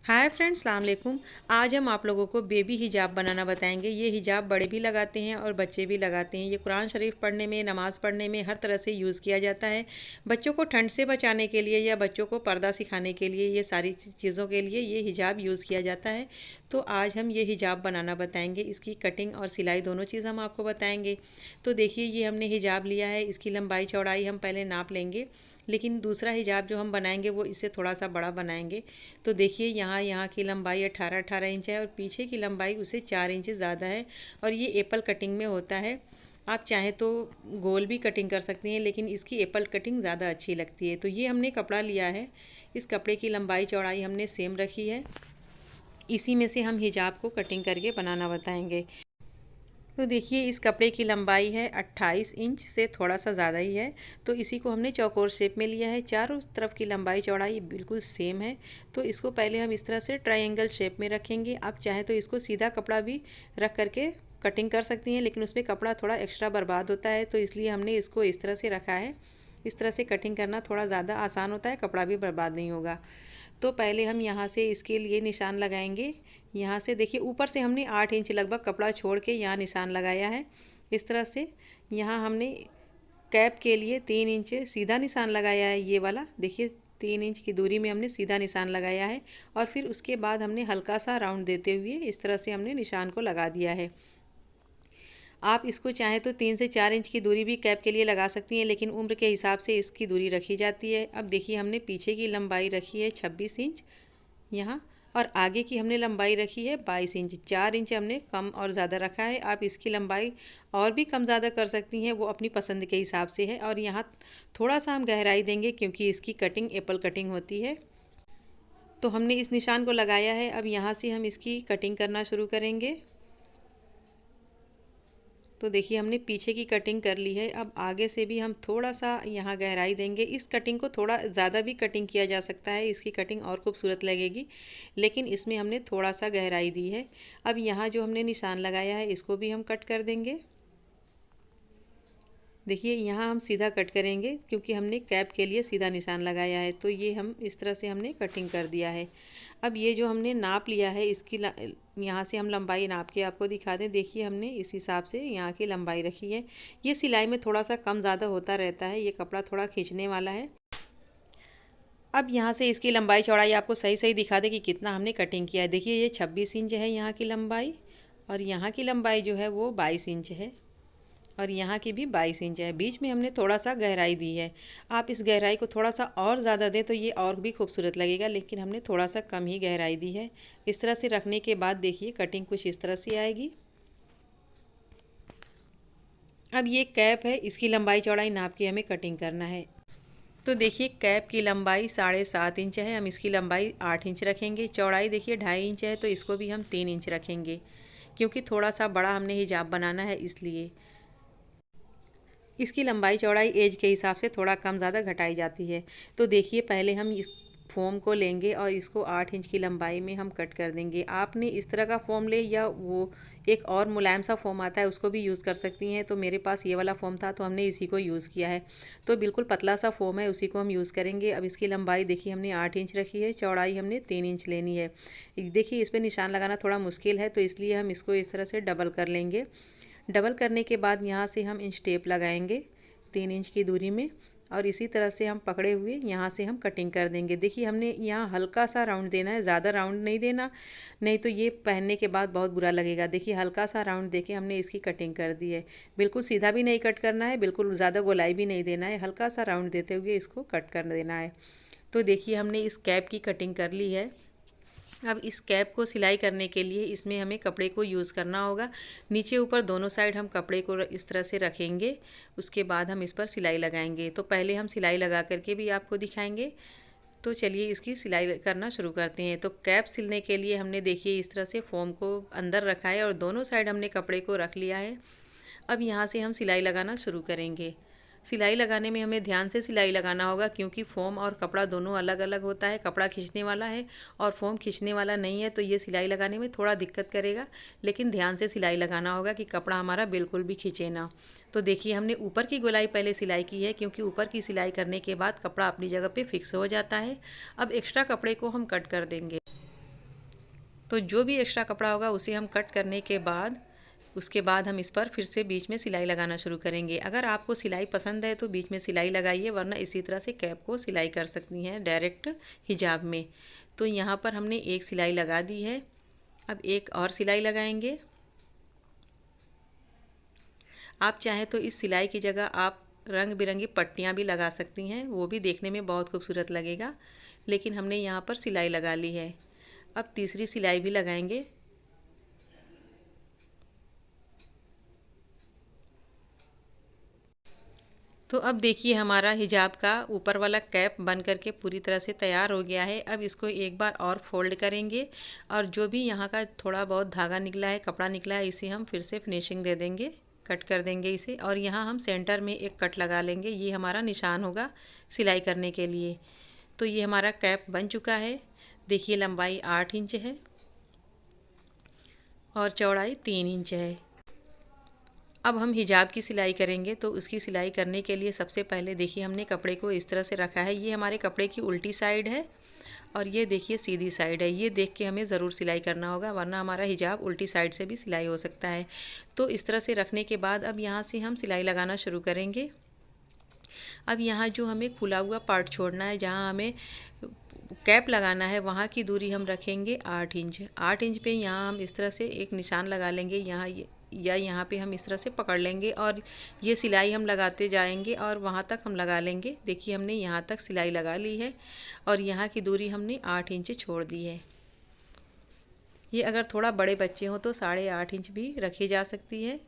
Hi friends, सलाम अलैकुम। आज हम आप लोगों को बेबी हिजाब बनाना बताएंगे। ये हिजाब बड़े भी लगाते हैं और बच्चे भी लगाते हैं। ये कुरान शरीफ पढ़ने में, नमाज़ पढ़ने में हर तरह से यूज़ किया जाता है। बच्चों को ठंड से बचाने के लिए या बच्चों को पर्दा सिखाने के लिए, ये सारी चीज़ों के लिए ये हिजाब यूज़ किया जाता है। तो आज हम ये हिजाब बनाना बताएंगे। इसकी कटिंग और सिलाई दोनों चीज़ हम आपको बताएंगे। तो देखिए, ये हमने हिजाब लिया है। इसकी लंबाई चौड़ाई हम पहले नाप लेंगे, लेकिन दूसरा हिजाब जो हम बनाएंगे वो इससे थोड़ा सा बड़ा बनाएंगे। तो देखिए, यहाँ की लंबाई 18 इंच है और पीछे की लंबाई उससे 4 इंच ज़्यादा है। और ये एप्पल कटिंग में होता है। आप चाहें तो गोल भी कटिंग कर सकती हैं, लेकिन इसकी एप्पल कटिंग ज़्यादा अच्छी लगती है। तो ये हमने कपड़ा लिया है। इस कपड़े की लंबाई चौड़ाई हमने सेम रखी है। इसी में से हम हिजाब को कटिंग करके बनाना बताएंगे। तो देखिए, इस कपड़े की लंबाई है 28 इंच, से थोड़ा सा ज़्यादा ही है। तो इसी को हमने चौकोर शेप में लिया है। चारों तरफ की लंबाई चौड़ाई बिल्कुल सेम है। तो इसको पहले हम इस तरह से ट्रायंगल शेप में रखेंगे। आप चाहें तो इसको सीधा कपड़ा भी रख करके कटिंग कर सकती हैं, लेकिन उसमें कपड़ा थोड़ा एक्स्ट्रा बर्बाद होता है, तो इसलिए हमने इसको इस तरह से रखा है। इस तरह से कटिंग करना थोड़ा ज़्यादा आसान होता है, कपड़ा भी बर्बाद नहीं होगा। तो पहले हम यहाँ से इसके लिए निशान लगाएंगे। यहाँ से देखिए, ऊपर से हमने 8 इंच लगभग कपड़ा छोड़ के यहाँ निशान लगाया है। इस तरह से यहाँ हमने कैप के लिए 3 इंच सीधा निशान लगाया है। ये वाला देखिए, 3 इंच की दूरी में हमने सीधा निशान लगाया है। और फिर उसके बाद हमने हल्का सा राउंड देते हुए इस तरह से हमने निशान को लगा दिया है। आप इसको चाहें तो 3 से 4 इंच की दूरी भी कैप के लिए लगा सकती हैं, लेकिन उम्र के हिसाब से इसकी दूरी रखी जाती है। अब देखिए, हमने पीछे की लंबाई रखी है 26 इंच यहाँ, और आगे की हमने लंबाई रखी है 22 इंच। 4 इंच हमने कम और ज़्यादा रखा है। आप इसकी लंबाई और भी कम ज़्यादा कर सकती हैं, वो अपनी पसंद के हिसाब से है। और यहाँ थोड़ा सा हम गहराई देंगे, क्योंकि इसकी कटिंग एप्पल कटिंग होती है। तो हमने इस निशान को लगाया है। अब यहाँ से हम इसकी कटिंग करना शुरू करेंगे। तो देखिए, हमने पीछे की कटिंग कर ली है। अब आगे से भी हम थोड़ा सा यहाँ गहराई देंगे। इस कटिंग को थोड़ा ज़्यादा भी कटिंग किया जा सकता है, इसकी कटिंग और खूबसूरत लगेगी, लेकिन इसमें हमने थोड़ा सा गहराई दी है। अब यहाँ जो हमने निशान लगाया है, इसको भी हम कट कर देंगे। देखिए, यहाँ हम सीधा कट करेंगे, क्योंकि हमने कैप के लिए सीधा निशान लगाया है। तो ये हम इस तरह से हमने कटिंग कर दिया है। अब ये जो हमने नाप लिया है, इसकी यहाँ से हम लंबाई नाप के आपको दिखा दें। देखिए, हमने इस हिसाब से यहाँ की लंबाई रखी है। ये सिलाई में थोड़ा सा कम ज़्यादा होता रहता है, ये कपड़ा थोड़ा खींचने वाला है। अब यहाँ से इसकी लंबाई चौड़ाई आपको सही सही दिखा दे कि कितना हमने कटिंग किया है। देखिए, ये 26 इंच है यहाँ की लंबाई, और यहाँ की लंबाई जो है वो 22 इंच है, और यहाँ की भी 22 इंच है। बीच में हमने थोड़ा सा गहराई दी है। आप इस गहराई को थोड़ा सा और ज़्यादा दें तो ये और भी खूबसूरत लगेगा, लेकिन हमने थोड़ा सा कम ही गहराई दी है। इस तरह से रखने के बाद देखिए, कटिंग कुछ इस तरह से आएगी। अब ये कैप है, इसकी लंबाई चौड़ाई नाप के हमें कटिंग करना है। तो देखिए, कैप की लंबाई 7.5 इंच है। हम इसकी लंबाई 8 इंच रखेंगे। चौड़ाई देखिए 2.5 इंच है, तो इसको भी हम 3 इंच रखेंगे, क्योंकि थोड़ा सा बड़ा हमने हिजाब बनाना है, इसलिए। इसकी लंबाई चौड़ाई एज के हिसाब से थोड़ा कम ज़्यादा घटाई जाती है। तो देखिए, पहले हम इस फ़ोम को लेंगे और इसको 8 इंच की लंबाई में हम कट कर देंगे। आपने इस तरह का फ़ोम ले, या वो एक और मुलायम सा फ़ोम आता है, उसको भी यूज़ कर सकती हैं। तो मेरे पास ये वाला फ़ोम था, तो हमने इसी को यूज़ किया है। तो बिल्कुल पतला सा फ़ोम है, उसी को हम यूज़ करेंगे। अब इसकी लंबाई देखिए, हमने 8 इंच रखी है, चौड़ाई हमने 3 इंच लेनी है। देखिए, इस पर निशान लगाना थोड़ा मुश्किल है, तो इसलिए हम इसको इस तरह से डबल कर लेंगे। डबल करने के बाद यहाँ से हम इंच टेप लगाएंगे 3 इंच की दूरी में, और इसी तरह से हम पकड़े हुए यहाँ से हम कटिंग कर देंगे। देखिए, हमने यहाँ हल्का सा राउंड देना है, ज़्यादा राउंड नहीं देना, नहीं तो ये पहनने के बाद बहुत बुरा लगेगा। देखिए, हल्का सा राउंड देके हमने इसकी कटिंग कर दी है। बिल्कुल सीधा भी नहीं कट करना है, बिल्कुल ज़्यादा गोलाई भी नहीं देना है, हल्का सा राउंड देते हुए इसको कट कर देना है। तो देखिए, हमने इस कैप की कटिंग कर ली है। अब इस कैप को सिलाई करने के लिए इसमें हमें कपड़े को यूज़ करना होगा। नीचे ऊपर दोनों साइड हम कपड़े को इस तरह से रखेंगे, उसके बाद हम इस पर सिलाई लगाएंगे। तो पहले हम सिलाई लगा करके भी आपको दिखाएंगे। तो चलिए, इसकी सिलाई करना शुरू करते हैं। तो कैप सिलने के लिए हमने देखिए इस तरह से फ़ोम को अंदर रखा है और दोनों साइड हमने कपड़े को रख लिया है। अब यहाँ से हम सिलाई लगाना शुरू करेंगे। सिलाई लगाने में हमें ध्यान से सिलाई लगाना होगा, क्योंकि फ़ोम और कपड़ा दोनों अलग अलग होता है। कपड़ा खींचने वाला है और फ़ोम खींचने वाला नहीं है, तो ये सिलाई लगाने में थोड़ा दिक्कत करेगा, लेकिन ध्यान से सिलाई लगाना होगा कि कपड़ा हमारा बिल्कुल भी खींचे ना। तो देखिए, हमने ऊपर की गोलाई पहले सिलाई की है, क्योंकि ऊपर की सिलाई करने के बाद कपड़ा अपनी जगह पे फिक्स हो जाता है। अब एक्स्ट्रा कपड़े को हम कट कर देंगे। तो जो भी एक्स्ट्रा कपड़ा होगा उसे हम कट करने के बाद उसके बाद हम इस पर फिर से बीच में सिलाई लगाना शुरू करेंगे। अगर आपको सिलाई पसंद है तो बीच में सिलाई लगाइए, वरना इसी तरह से कैप को सिलाई कर सकती हैं डायरेक्ट हिजाब में। तो यहाँ पर हमने एक सिलाई लगा दी है, अब एक और सिलाई लगाएंगे। आप चाहें तो इस सिलाई की जगह आप रंग बिरंगी पट्टियाँ भी लगा सकती हैं, वो भी देखने में बहुत खूबसूरत लगेगा, लेकिन हमने यहाँ पर सिलाई लगा ली है। अब तीसरी सिलाई भी लगाएंगे। तो अब देखिए हमारा हिजाब का ऊपर वाला कैप बन करके पूरी तरह से तैयार हो गया है। अब इसको एक बार और फोल्ड करेंगे और जो भी यहाँ का थोड़ा बहुत धागा निकला है, कपड़ा निकला है, इसे हम फिर से फिनिशिंग दे देंगे, कट कर देंगे इसे। और यहाँ हम सेंटर में एक कट लगा लेंगे, ये हमारा निशान होगा सिलाई करने के लिए। तो ये हमारा कैप बन चुका है। देखिए लंबाई 8 इंच है और चौड़ाई 3 इंच है। अब हम हिजाब की सिलाई करेंगे। तो उसकी सिलाई करने के लिए सबसे पहले देखिए हमने कपड़े को इस तरह से रखा है। ये हमारे कपड़े की उल्टी साइड है और ये देखिए सीधी साइड है। ये देख के हमें ज़रूर सिलाई करना होगा, वरना हमारा हिजाब उल्टी साइड से भी सिलाई हो सकता है। तो इस तरह से रखने के बाद अब यहाँ से हम सिलाई लगाना शुरू करेंगे। अब यहाँ जो हमें खुला हुआ पार्ट छोड़ना है, जहाँ हमें कैप लगाना है, वहाँ की दूरी हम रखेंगे 8 इंच। 8 इंच पे यहाँ हम इस तरह से एक निशान लगा लेंगे, यहाँ या यहाँ पे हम इस तरह से पकड़ लेंगे और ये सिलाई हम लगाते जाएंगे और वहाँ तक हम लगा लेंगे। देखिए हमने यहाँ तक सिलाई लगा ली है और यहाँ की दूरी हमने 8 इंच छोड़ दी है। ये अगर थोड़ा बड़े बच्चे हों तो 8.5 इंच भी रखी जा सकती है,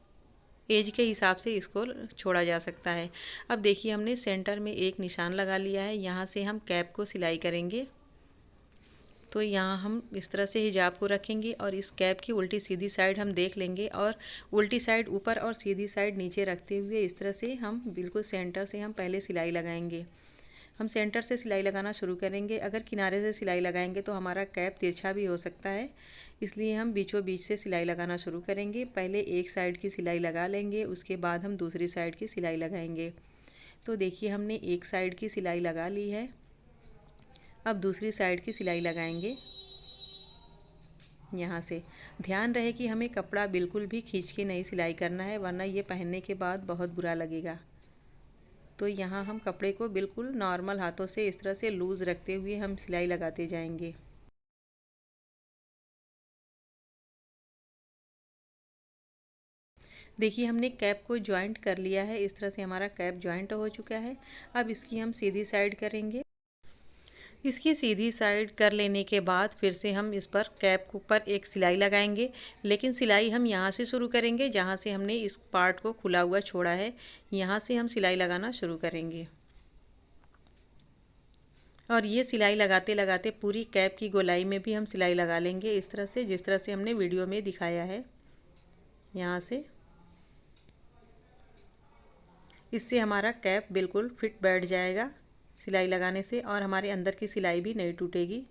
एज के हिसाब से इसको छोड़ा जा सकता है। अब देखिए हमने सेंटर में एक निशान लगा लिया है, यहाँ से हम कैप को सिलाई करेंगे। तो यहाँ हम इस तरह से हिजाब को रखेंगे और इस कैप की उल्टी सीधी साइड हम देख लेंगे और उल्टी साइड ऊपर और सीधी साइड नीचे रखते हुए इस तरह से हम बिल्कुल सेंटर से हम पहले सिलाई लगाएंगे। हम सेंटर से सिलाई लगाना शुरू करेंगे। अगर किनारे से सिलाई लगाएंगे तो हमारा कैप तिरछा भी हो सकता है, इसलिए हम बीचों बीच से सिलाई लगाना शुरू करेंगे। पहले एक साइड की सिलाई लगा लेंगे, उसके बाद हम दूसरी साइड की सिलाई लगाएंगे। तो देखिए हमने एक साइड की सिलाई लगा ली है, अब दूसरी साइड की सिलाई लगाएंगे। यहाँ से ध्यान रहे कि हमें कपड़ा बिल्कुल भी खींच के नहीं सिलाई करना है, वरना ये पहनने के बाद बहुत बुरा लगेगा। तो यहाँ हम कपड़े को बिल्कुल नॉर्मल हाथों से इस तरह से लूज़ रखते हुए हम सिलाई लगाते जाएंगे। देखिए हमने कैप को जॉइंट कर लिया है, इस तरह से हमारा कैप जॉइंट हो चुका है। अब इसकी हम सीधी साइड करेंगे। इसकी सीधी साइड कर लेने के बाद फिर से हम इस पर कैप के ऊपर एक सिलाई लगाएंगे, लेकिन सिलाई हम यहाँ से शुरू करेंगे जहाँ से हमने इस पार्ट को खुला हुआ छोड़ा है। यहाँ से हम सिलाई लगाना शुरू करेंगे और ये सिलाई लगाते लगाते पूरी कैप की गोलाई में भी हम सिलाई लगा लेंगे, इस तरह से जिस तरह से हमने वीडियो में दिखाया है। यहाँ से इससे हमारा कैप बिल्कुल फिट बैठ जाएगा सिलाई लगाने से और हमारे अंदर की सिलाई भी नहीं टूटेगी।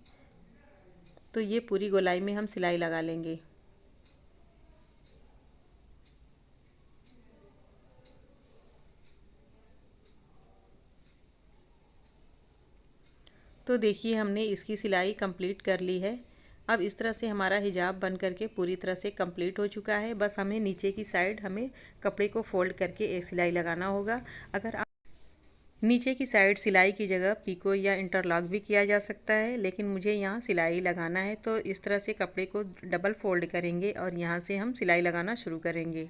तो ये पूरी गोलाई में हम सिलाई लगा लेंगे। तो देखिए हमने इसकी सिलाई कंप्लीट कर ली है। अब इस तरह से हमारा हिजाब बन करके पूरी तरह से कंप्लीट हो चुका है। बस हमें नीचे की साइड हमें कपड़े को फोल्ड करके एक सिलाई लगाना होगा। अगर आप नीचे की साइड सिलाई की जगह पीको या इंटरलॉक भी किया जा सकता है, लेकिन मुझे यहाँ सिलाई लगाना है, तो इस तरह से कपड़े को डबल फोल्ड करेंगे और यहाँ से हम सिलाई लगाना शुरू करेंगे।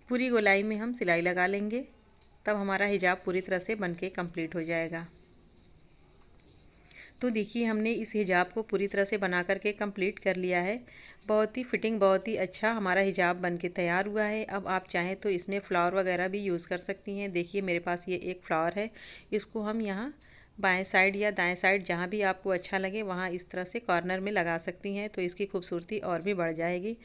पूरी गोलाई में हम सिलाई लगा लेंगे, तब हमारा हिजाब पूरी तरह से बनके कंप्लीट हो जाएगा। तो देखिए हमने इस हिजाब को पूरी तरह से बना करके कंप्लीट कर लिया है। बहुत ही फिटिंग, बहुत ही अच्छा हमारा हिजाब बन के तैयार हुआ है। अब आप चाहें तो इसमें फ्लावर वगैरह भी यूज़ कर सकती हैं। देखिए मेरे पास ये एक फ्लावर है, इसको हम यहाँ बाएं साइड या दाएं साइड जहाँ भी आपको अच्छा लगे वहाँ इस तरह से कॉर्नर में लगा सकती हैं, तो इसकी खूबसूरती और भी बढ़ जाएगी।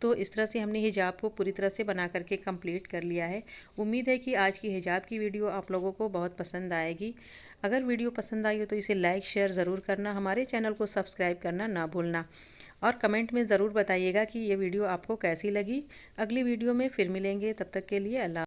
तो इस तरह से हमने हिजाब को पूरी तरह से बना करके कंप्लीट कर लिया है। उम्मीद है कि आज की हिजाब की वीडियो आप लोगों को बहुत पसंद आएगी। अगर वीडियो पसंद आई हो तो इसे लाइक शेयर ज़रूर करना, हमारे चैनल को सब्सक्राइब करना ना भूलना और कमेंट में ज़रूर बताइएगा कि ये वीडियो आपको कैसी लगी। अगली वीडियो में फिर मिलेंगे, तब तक के लिए अल्लाह।